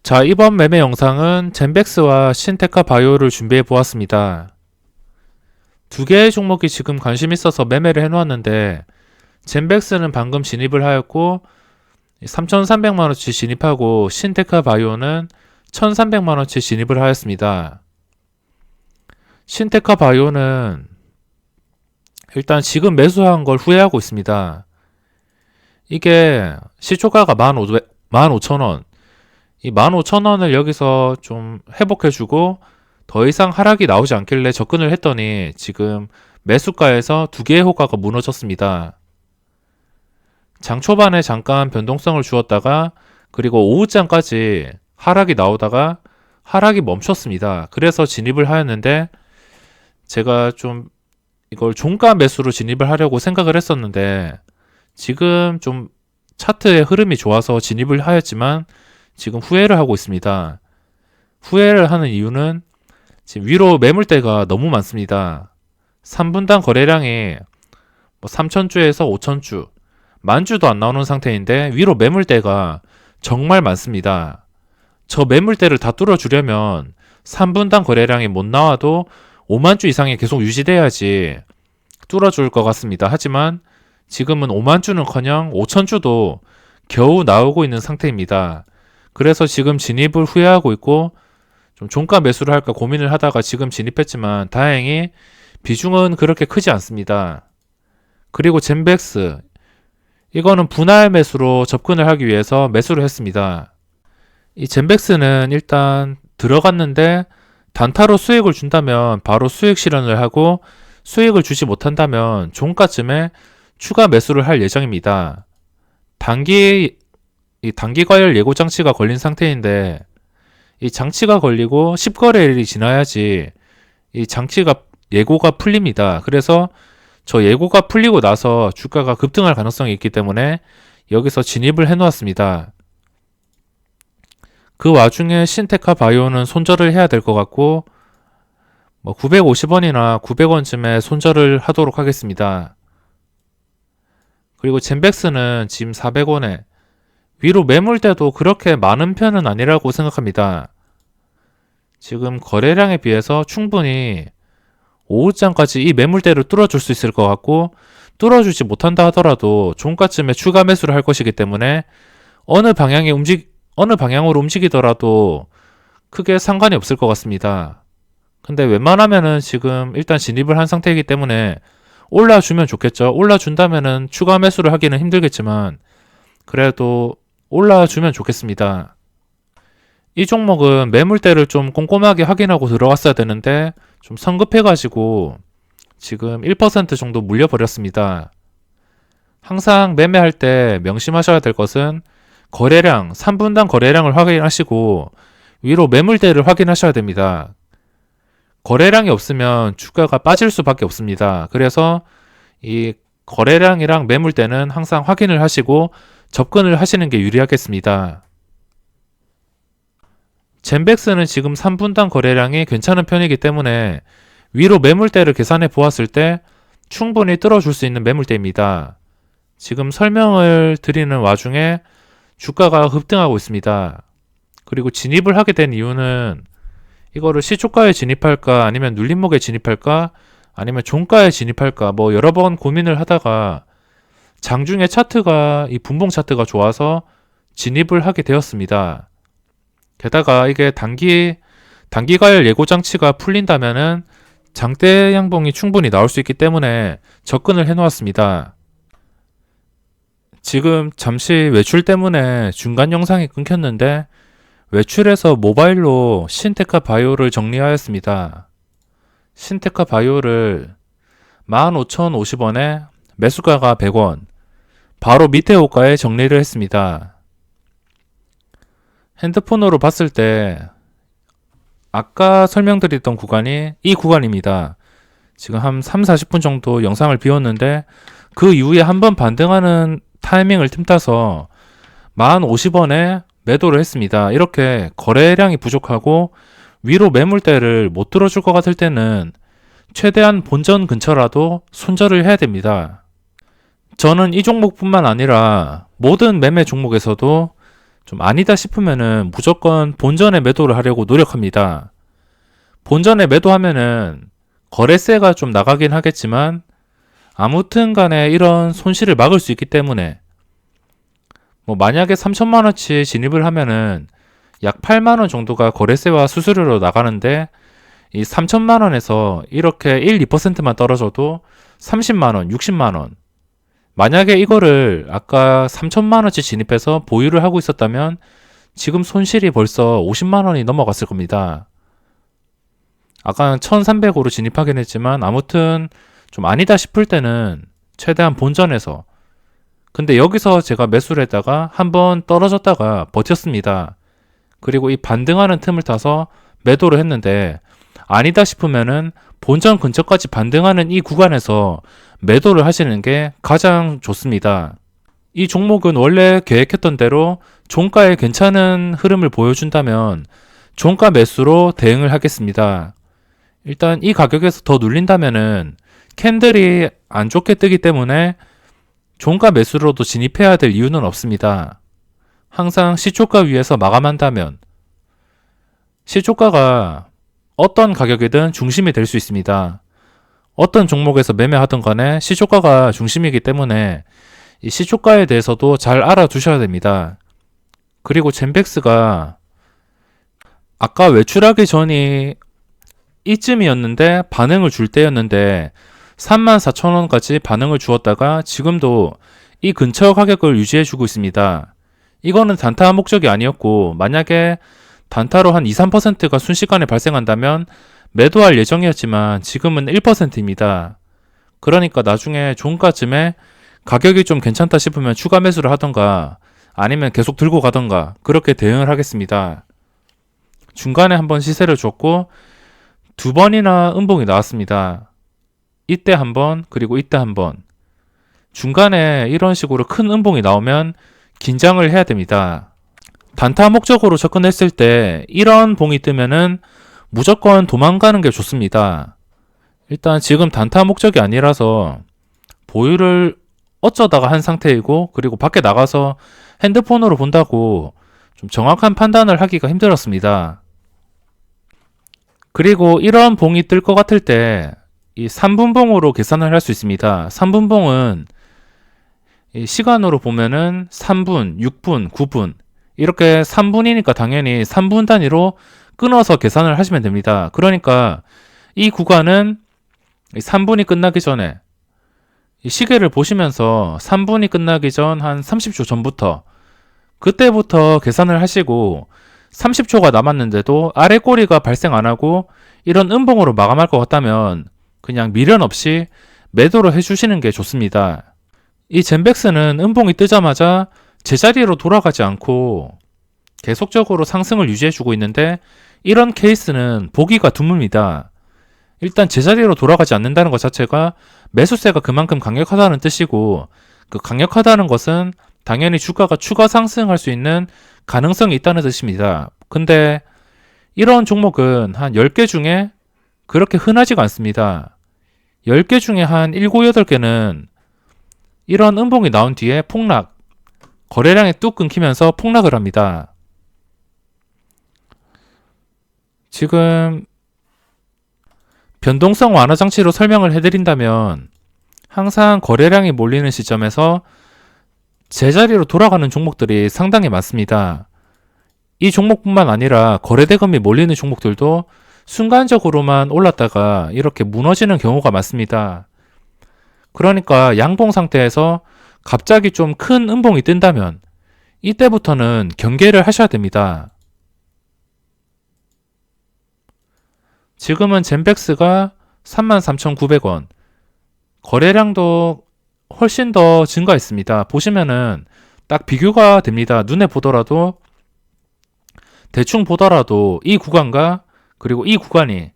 자, 이번 매매 영상은 젠백스와 신테카 바이오를 준비해 보았습니다. 두 개의 종목이 지금 관심 있어서 매매를 해 놓았는데, 젠백스는 방금 진입을 하였고 3,300만원치 진입하고, 신테카 바이오는 1,300만원치 진입을 하였습니다. 신테카 바이오는 일단 지금 매수한 걸 후회하고 있습니다. 이게 시초가가 15,000원, 이 15,000원을 여기서 좀 회복해주고 더 이상 하락이 나오지 않길래 접근을 했더니 지금 매수가에서 두 개의 호가가 무너졌습니다. 장 초반에 잠깐 변동성을 주었다가 그리고 오후장까지 하락이 나오다가 하락이 멈췄습니다. 그래서 진입을 하였는데, 제가 좀 이걸 종가 매수로 진입을 하려고 생각을 했었는데, 지금 좀 차트의 흐름이 좋아서 진입을 하였지만 지금 후회를 하고 있습니다. 후회를 하는 이유는 지금 위로 매물대가 너무 많습니다. 3분당 거래량이 3,000주에서 5,000주, 만주도 안 나오는 상태인데 위로 매물대가 정말 많습니다. 저 매물대를 다 뚫어주려면 3분당 거래량이 못 나와도 5만 주 이상이 계속 유지돼야지 뚫어줄 것 같습니다. 하지만 지금은 5만 주는커녕 5천 주도 겨우 나오고 있는 상태입니다. 그래서 지금 진입을 후회하고 있고 좀 종가 매수를 할까 고민을 하다가 지금 진입했지만 다행히 비중은 그렇게 크지 않습니다. 그리고 젠백스, 이거는 분할 매수로 접근을 하기 위해서 매수를 했습니다. 이 젠백스는 일단 들어갔는데 단타로 수익을 준다면 바로 수익 실현을 하고, 수익을 주지 못한다면 종가쯤에 추가 매수를 할 예정입니다. 단기 과열 예고 장치가 걸린 상태인데, 이 장치가 걸리고 10거래일이 지나야지 이 예고가 풀립니다. 그래서 저 예고가 풀리고 나서 주가가 급등할 가능성이 있기 때문에 여기서 진입을 해 놓았습니다. 그 와중에 신테카 바이오는 손절을 해야 될 것 같고 950원이나 900원쯤에 손절을 하도록 하겠습니다. 그리고 젠백스는 지금 400원에 위로 매물대도 그렇게 많은 편은 아니라고 생각합니다. 지금 거래량에 비해서 충분히 오후장까지 이 매물대를 뚫어줄 수 있을 것 같고, 뚫어주지 못한다 하더라도 종가쯤에 추가 매수를 할 것이기 때문에 어느 방향으로 움직이더라도 크게 상관이 없을 것 같습니다. 근데 웬만하면은 지금 일단 진입을 한 상태이기 때문에 올라주면 좋겠죠. 올라준다면은 추가 매수를 하기는 힘들겠지만 그래도 올라주면 좋겠습니다. 이 종목은 매물대를 좀 꼼꼼하게 확인하고 들어갔어야 되는데 좀 성급해가지고 지금 1% 정도 물려버렸습니다. 항상 매매할 때 명심하셔야 될 것은 거래량, 3분당 거래량을 확인하시고 위로 매물대를 확인하셔야 됩니다. 거래량이 없으면 주가가 빠질 수밖에 없습니다. 그래서 이 거래량이랑 매물대는 항상 확인을 하시고 접근을 하시는 게 유리하겠습니다. 젠백스는 지금 3분당 거래량이 괜찮은 편이기 때문에 위로 매물대를 계산해 보았을 때 충분히 뚫어줄 수 있는 매물대입니다. 지금 설명을 드리는 와중에 주가가 급등하고 있습니다. 그리고 진입을 하게 된 이유는 이거를 시초가에 진입할까 아니면 눌림목에 진입할까 아니면 종가에 진입할까 여러 번 고민을 하다가 장중에 이 분봉 차트가 좋아서 진입을 하게 되었습니다. 게다가 이게 단기 과열 예고 장치가 풀린다면은 장대 양봉이 충분히 나올 수 있기 때문에 접근을 해 놓았습니다. 지금 잠시 외출 때문에 중간 영상이 끊겼는데 외출해서 모바일로 신테카 바이오를 정리하였습니다. 신테카 바이오를 15,050원에 매수가가 100원, 바로 밑에 호가에 정리를 했습니다. 핸드폰으로 봤을 때 아까 설명드렸던 구간이 이 구간입니다. 지금 한 3-40분 정도 영상을 비웠는데 그 이후에 한번 반등하는 타이밍을 틈타서 1050원에 매도를 했습니다. 이렇게 거래량이 부족하고 위로 매물대를 못 들어줄 것 같을 때는 최대한 본전 근처라도 손절을 해야 됩니다. 저는 이 종목뿐만 아니라 모든 매매 종목에서도 좀 아니다 싶으면은 무조건 본전에 매도를 하려고 노력합니다. 본전에 매도하면은 거래세가 좀 나가긴 하겠지만 아무튼 간에 이런 손실을 막을 수 있기 때문에 뭐 만약에 3천만 원치 진입을 하면은 약 8만 원 정도가 거래세와 수수료로 나가는데 이 3천만 원에서 이렇게 1, 2%만 떨어져도 30만 원, 60만 원. 만약에 이거를 아까 3천만 원치 진입해서 보유를 하고 있었다면 지금 손실이 벌써 50만 원이 넘어갔을 겁니다. 아까 1300으로 진입하긴 했지만 아무튼 좀 아니다 싶을 때는 최대한 본전에서 근데 여기서 제가 매수를 했다가 한번 떨어졌다가 버텼습니다. 그리고 이 반등하는 틈을 타서 매도를 했는데 아니다 싶으면은 본전 근처까지 반등하는 이 구간에서 매도를 하시는 게 가장 좋습니다. 이 종목은 원래 계획했던 대로 종가에 괜찮은 흐름을 보여준다면 종가 매수로 대응을 하겠습니다. 일단 이 가격에서 더 눌린다면은 캔들이 안 좋게 뜨기 때문에 종가 매수로도 진입해야 될 이유는 없습니다. 항상 시초가 위에서 마감한다면 시초가가 어떤 가격이든 중심이 될 수 있습니다. 어떤 종목에서 매매하든 간에 시초가가 중심이기 때문에 이 시초가에 대해서도 잘 알아두셔야 됩니다. 그리고 젠백스가 아까 외출하기 전이 이쯤이었는데 반응을 줄 때였는데 34,000원까지 반응을 주었다가 지금도 이 근처 가격을 유지해주고 있습니다. 이거는 단타 목적이 아니었고 만약에 단타로 한 2, 3%가 순식간에 발생한다면 매도할 예정이었지만 지금은 1%입니다. 그러니까 나중에 종가쯤에 가격이 좀 괜찮다 싶으면 추가 매수를 하던가 아니면 계속 들고 가던가 그렇게 대응을 하겠습니다. 중간에 한번 시세를 줬고 두 번이나 음봉이 나왔습니다. 이때 한 번, 그리고 이때 한 번. 중간에 이런 식으로 큰 음봉이 나오면 긴장을 해야 됩니다. 단타 목적으로 접근했을 때 이런 봉이 뜨면은 무조건 도망가는 게 좋습니다. 일단 지금 단타 목적이 아니라서 보유를 어쩌다가 한 상태이고 그리고 밖에 나가서 핸드폰으로 본다고 좀 정확한 판단을 하기가 힘들었습니다. 그리고 이런 봉이 뜰 것 같을 때 이 3분봉으로 계산을 할 수 있습니다. 3분봉은 시간으로 보면은 3분, 6분, 9분 이렇게 3분이니까 당연히 3분 단위로 끊어서 계산을 하시면 됩니다. 그러니까 이 구간은 3분이 끝나기 전에 이 시계를 보시면서 3분이 끝나기 전 한 30초 전부터 그때부터 계산을 하시고 30초가 남았는데도 아래 꼬리가 발생 안 하고 이런 음봉으로 마감할 것 같다면 그냥 미련 없이 매도를 해주시는 게 좋습니다. 이 젠백스는 음봉이 뜨자마자 제자리로 돌아가지 않고 계속적으로 상승을 유지해주고 있는데 이런 케이스는 보기가 드뭅니다. 일단 제자리로 돌아가지 않는다는 것 자체가 매수세가 그만큼 강력하다는 뜻이고 그 강력하다는 것은 당연히 주가가 추가 상승할 수 있는 가능성이 있다는 뜻입니다. 근데 이런 종목은 한 10개 중에 그렇게 흔하지가 않습니다. 10개 중에 한 7, 8개는 이런 음봉이 나온 뒤에 폭락, 거래량이 뚝 끊기면서 폭락을 합니다. 지금 변동성 완화 장치로 설명을 해드린다면 항상 거래량이 몰리는 시점에서 제자리로 돌아가는 종목들이 상당히 많습니다. 이 종목뿐만 아니라 거래대금이 몰리는 종목들도 순간적으로만 올랐다가 이렇게 무너지는 경우가 많습니다. 그러니까 양봉 상태에서 갑자기 좀 큰 음봉이 뜬다면 이때부터는 경계를 하셔야 됩니다. 지금은 젠백스가 33,900원, 거래량도 훨씬 더 증가했습니다. 보시면은 딱 비교가 됩니다. 눈에 보더라도 대충 보더라도 이 구간과 그리고 이 구간이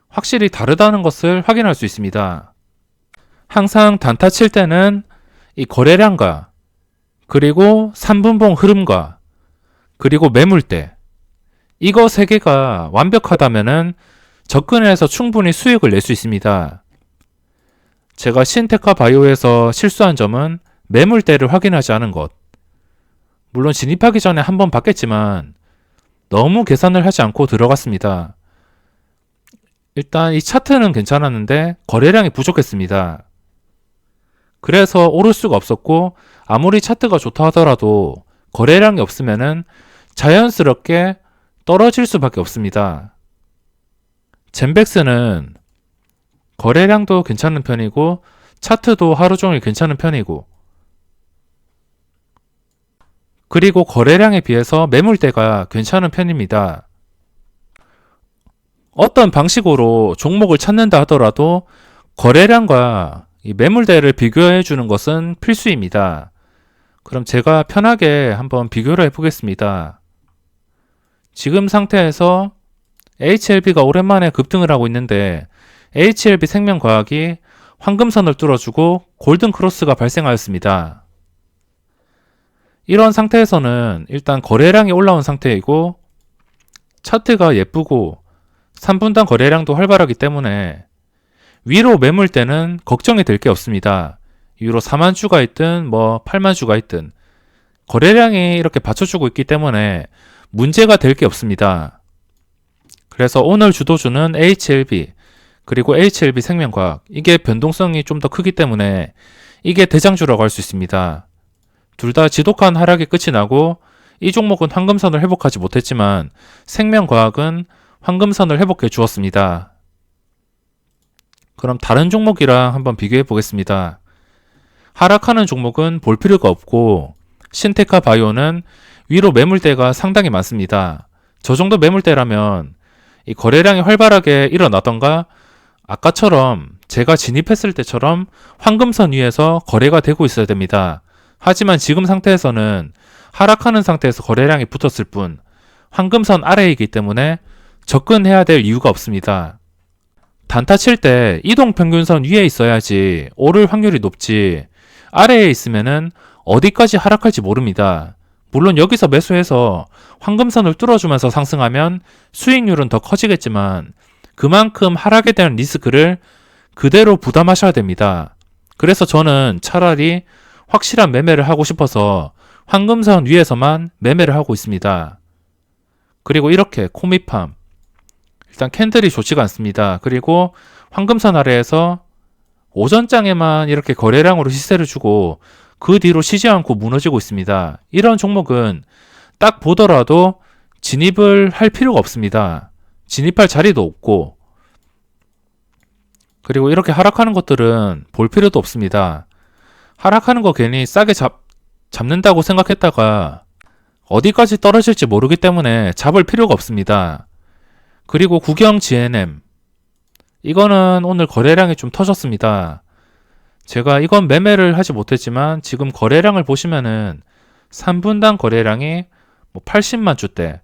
확실히 다르다는 것을 확인할 수 있습니다. 항상 단타 칠 때는 이 거래량과 그리고 3분봉 흐름과 그리고 매물대 이거 세 개가 완벽하다면은 접근해서 충분히 수익을 낼 수 있습니다. 제가 신테카 바이오에서 실수한 점은 매물대를 확인하지 않은 것. 물론 진입하기 전에 한번 봤겠지만 너무 계산을 하지 않고 들어갔습니다. 일단 이 차트는 괜찮았는데 거래량이 부족했습니다. 그래서 오를 수가 없었고, 아무리 차트가 좋다 하더라도 거래량이 없으면은 자연스럽게 떨어질 수밖에 없습니다. 젠백스는 거래량도 괜찮은 편이고 차트도 하루 종일 괜찮은 편이고, 그리고 거래량에 비해서 매물대가 괜찮은 편입니다. 어떤 방식으로 종목을 찾는다 하더라도 거래량과 이 매물대를 비교해 주는 것은 필수입니다. 그럼 제가 편하게 한번 비교를 해보겠습니다. 지금 상태에서 HLB가 오랜만에 급등을 하고 있는데 HLB 생명과학이 황금선을 뚫어주고 골든크로스가 발생하였습니다. 이런 상태에서는 일단 거래량이 올라온 상태이고 차트가 예쁘고 3분단 거래량도 활발하기 때문에 위로 매물대는 걱정이 될 게 없습니다. 위로 4만 주가 있든 8만 주가 있든 거래량이 이렇게 받쳐주고 있기 때문에 문제가 될 게 없습니다. 그래서 오늘 주도주는 HLB 그리고 HLB 생명과학, 이게 변동성이 좀 더 크기 때문에 이게 대장주라고 할 수 있습니다. 둘 다 지독한 하락이 끝이 나고 이 종목은 황금선을 회복하지 못했지만 생명과학은 황금선을 회복해 주었습니다. 그럼 다른 종목이랑 한번 비교해 보겠습니다. 하락하는 종목은 볼 필요가 없고 신테카 바이오는 위로 매물대가 상당히 많습니다. 저 정도 매물대라면 이 거래량이 활발하게 일어나던가 아까처럼 제가 진입했을 때처럼 황금선 위에서 거래가 되고 있어야 됩니다. 하지만 지금 상태에서는 하락하는 상태에서 거래량이 붙었을 뿐 황금선 아래이기 때문에 접근해야 될 이유가 없습니다. 단타 칠 때 이동평균선 위에 있어야지 오를 확률이 높지, 아래에 있으면은 어디까지 하락할지 모릅니다. 물론 여기서 매수해서 황금선을 뚫어주면서 상승하면 수익률은 더 커지겠지만 그만큼 하락에 대한 리스크를 그대로 부담하셔야 됩니다. 그래서 저는 차라리 확실한 매매를 하고 싶어서 황금선 위에서만 매매를 하고 있습니다. 그리고 이렇게 코미팜, 일단 캔들이 좋지가 않습니다. 그리고 황금선 아래에서 오전장에만 이렇게 거래량으로 시세를 주고 그 뒤로 쉬지 않고 무너지고 있습니다. 이런 종목은 딱 보더라도 진입을 할 필요가 없습니다. 진입할 자리도 없고, 그리고 이렇게 하락하는 것들은 볼 필요도 없습니다. 하락하는 거 괜히 싸게 잡는다고 생각했다가 어디까지 떨어질지 모르기 때문에 잡을 필요가 없습니다. 그리고 국영 GNM, 이거는 오늘 거래량이 좀 터졌습니다. 제가 이건 매매를 하지 못했지만 지금 거래량을 보시면은 3분당 거래량이 80만 주대,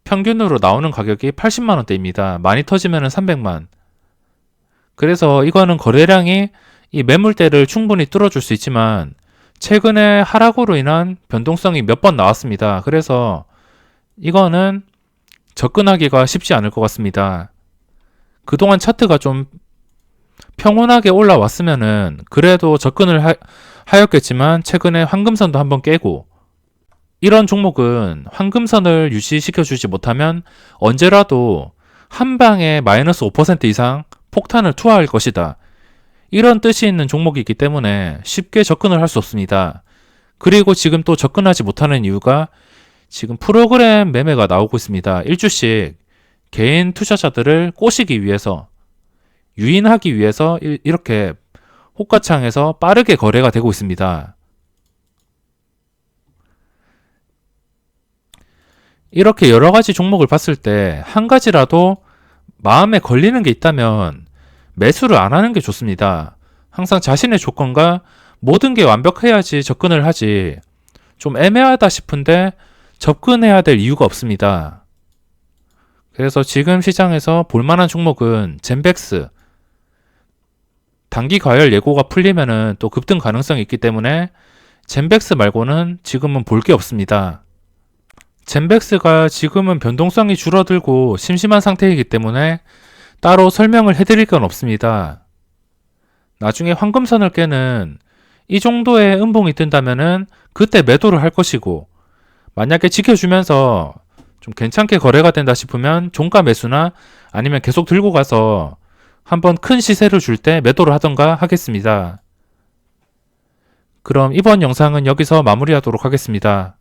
평균으로 나오는 가격이 80만 원대입니다. 많이 터지면은 300만. 그래서 이거는 거래량이 이 매물대를 충분히 뚫어줄 수 있지만 최근에 하락으로 인한 변동성이 몇 번 나왔습니다. 그래서 이거는 접근하기가 쉽지 않을 것 같습니다. 그동안 차트가 좀 평온하게 올라왔으면은 그래도 접근을 하였겠지만 최근에 황금선도 한번 깨고, 이런 종목은 황금선을 유지시켜주지 못하면 언제라도 한 방에 마이너스 5% 이상 폭탄을 투하할 것이다, 이런 뜻이 있는 종목이기 때문에 쉽게 접근을 할 수 없습니다. 그리고 지금 또 접근하지 못하는 이유가 지금 프로그램 매매가 나오고 있습니다. 1주씩 개인 투자자들을 꼬시기 위해서, 유인하기 위해서 이렇게 호가창에서 빠르게 거래가 되고 있습니다. 이렇게 여러 가지 종목을 봤을 때 한 가지라도 마음에 걸리는 게 있다면 매수를 안 하는 게 좋습니다. 항상 자신의 조건과 모든 게 완벽해야지 접근을 하지, 좀 애매하다 싶은데 접근해야 될 이유가 없습니다. 그래서 지금 시장에서 볼만한 종목은 젠백스, 단기 과열 예고가 풀리면은 또 급등 가능성이 있기 때문에 젠백스 말고는 지금은 볼 게 없습니다. 젠백스가 지금은 변동성이 줄어들고 심심한 상태이기 때문에 따로 설명을 해드릴 건 없습니다. 나중에 황금선을 깨는 이 정도의 음봉이 뜬다면은 그때 매도를 할 것이고, 만약에 지켜주면서 좀 괜찮게 거래가 된다 싶으면 종가 매수나 아니면 계속 들고 가서 한번 큰 시세를 줄 때 매도를 하던가 하겠습니다. 그럼 이번 영상은 여기서 마무리하도록 하겠습니다.